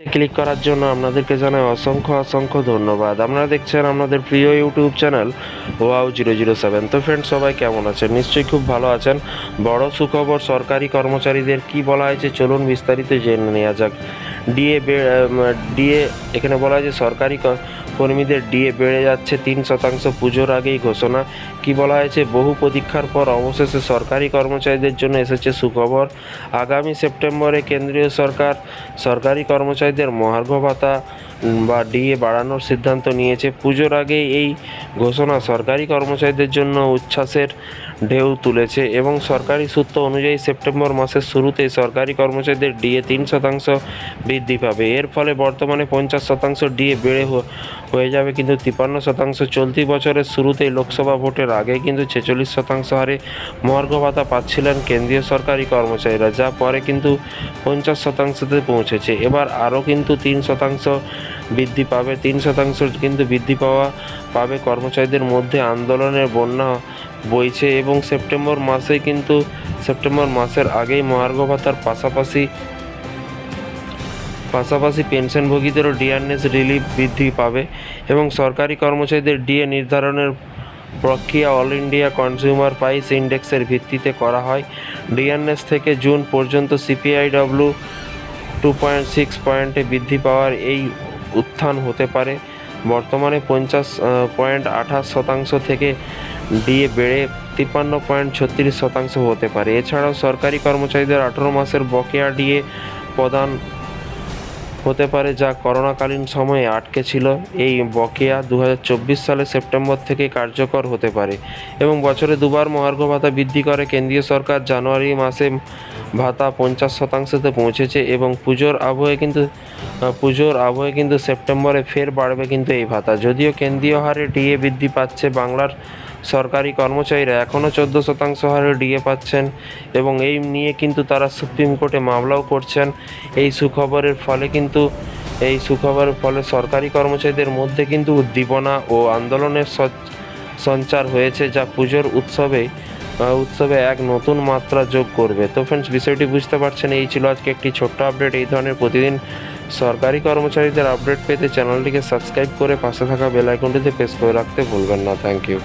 Click করার জন্য আপনাদেরকে জানাই অসংখ্য ধন্যবাদ। আপনারা দেখছেন আপনাদের প্রিয় ইউটিউব চ্যানেল wow007। তো ফ্রেন্ডস, সবাই কেমন আছেন? নিশ্চয়ই খুব ভালো আছেন। বড় সুখবর, সরকারি কর্মচারীদের কি বলা হয়েছে চলুন বিস্তারিত জেনে নেওয়া যাক। ডিএ এখানে বলা হয়েছে সরকারি কর্মীদের ডিএ বেড়ে যাচ্ছে 3%। পুজোর আগেই ঘোষণা। কি বলা হয়েছে? বহু প্রতীক্ষার পর অবশেষে সরকারি কর্মচারীদের জন্য এসেছে সুখবর। আগামী সেপ্টেম্বরে কেন্দ্রীয় সরকার সরকারি কর্মচারীদের মহার্ঘ ভাতা বা ডিএ বাড়ানোর সিদ্ধান্ত নিয়েছে। পুজোর আগে এই ঘোষণা সরকারি কর্মচারীদের জন্য উচ্ছ্বাসের ঢেউ তুলেছে এবং সরকারি সূত্র অনুযায়ী সেপ্টেম্বর মাসের শুরুতেই সরকারি কর্মচারীদের ডিএ 3% বৃদ্ধি পাবে। এর ফলে বর্তমানে 50% ডিএ বেড়ে হয়ে যাবে কিন্তু 53%। চলতি বছরের শুরুতেই লোকসভা ভোটের আগে কিন্তু 46% হারে মহার্ঘ ভাতা পাচ্ছিলেন কেন্দ্রীয় সরকারি কর্মচারীরা, যা পরে কিন্তু 50%তে পৌঁছেছে। এবার আরও কিন্তু 3% বৃদ্ধি পাবে। 3% কিন্তু বৃদ্ধি পাবে কর্মচারীদের মধ্যে আন্দোলনের বন্যা বইছে এবং সেপ্টেম্বর মাসের আগেই মহার্ঘ ভাতার পাশাপাশি পেনশনভোগীদেরও ডিআরএস রিলিফ বৃদ্ধি পাবে এবং সরকারি কর্মচারীদের ডিএ নির্ধারণের প্রক্রিয়া অল ইন্ডিয়া কনজিউমার প্রাইস ইন্ডেক্সের ভিত্তিতে করা হয়। ডিআরএস থেকে জুন পর্যন্ত সিপিআইডব্লিউ 2.6 পয়েন্টে বৃদ্ধি পাওয়ার এই উত্থান হতে পারে। বর্তমানে 50.28% থেকে ডিএ বেড়ে 53.36% হতে পারে। এছাড়াও সরকারি কর্মচারীদের 18 মাসের বকেয়া ডিএ প্রদান হতে পারে, যা করোনাকালীন সময়ে আটকে ছিল। এই বকেয়া 2024 সালের সেপ্টেম্বর থেকে কার্যকর হতে পারে এবং বছরে দুবার মহার্ঘ ভাতা বৃদ্ধি করে কেন্দ্রীয় সরকার। জানুয়ারি মাসে ভাতা 50%তে পৌঁছেছে এবং পুজোর আবহে কিন্তু সেপ্টেম্বরে ফের বাড়বে কিন্তু এই ভাতা। যদিও কেন্দ্রীয় হারে ডিএ বৃদ্ধি পাচ্ছে, বাংলার সরকারি কর্মচারীরা এখনও 14% হারে ডিএ পাচ্ছেন এবং এই নিয়ে কিন্তু তারা সুপ্রিম কোর্টে মামলাও করছেন। এই সুখবরের ফলে সরকারি কর্মচারীদের মধ্যে কিন্তু উদ্দীপনা ও আন্দোলনের সঞ্চার হয়েছে, যা পুজোর উৎসবে এক নতুন মাত্রা যোগ করবে। তো ফ্রেন্ডস, বিষয়টি বুঝতে পারছেন। এই ছিল আজকে একটি ছোট্ট আপডেট। এই ধরনের প্রতিদিন সরকারি কর্মচারীদের আপডেট পেতে চ্যানেলটিকে সাবস্ক্রাইব করে পাশে থাকা বেল আইকনটিতে প্রেস করে রাখতে ভুলবেন না। Thank you.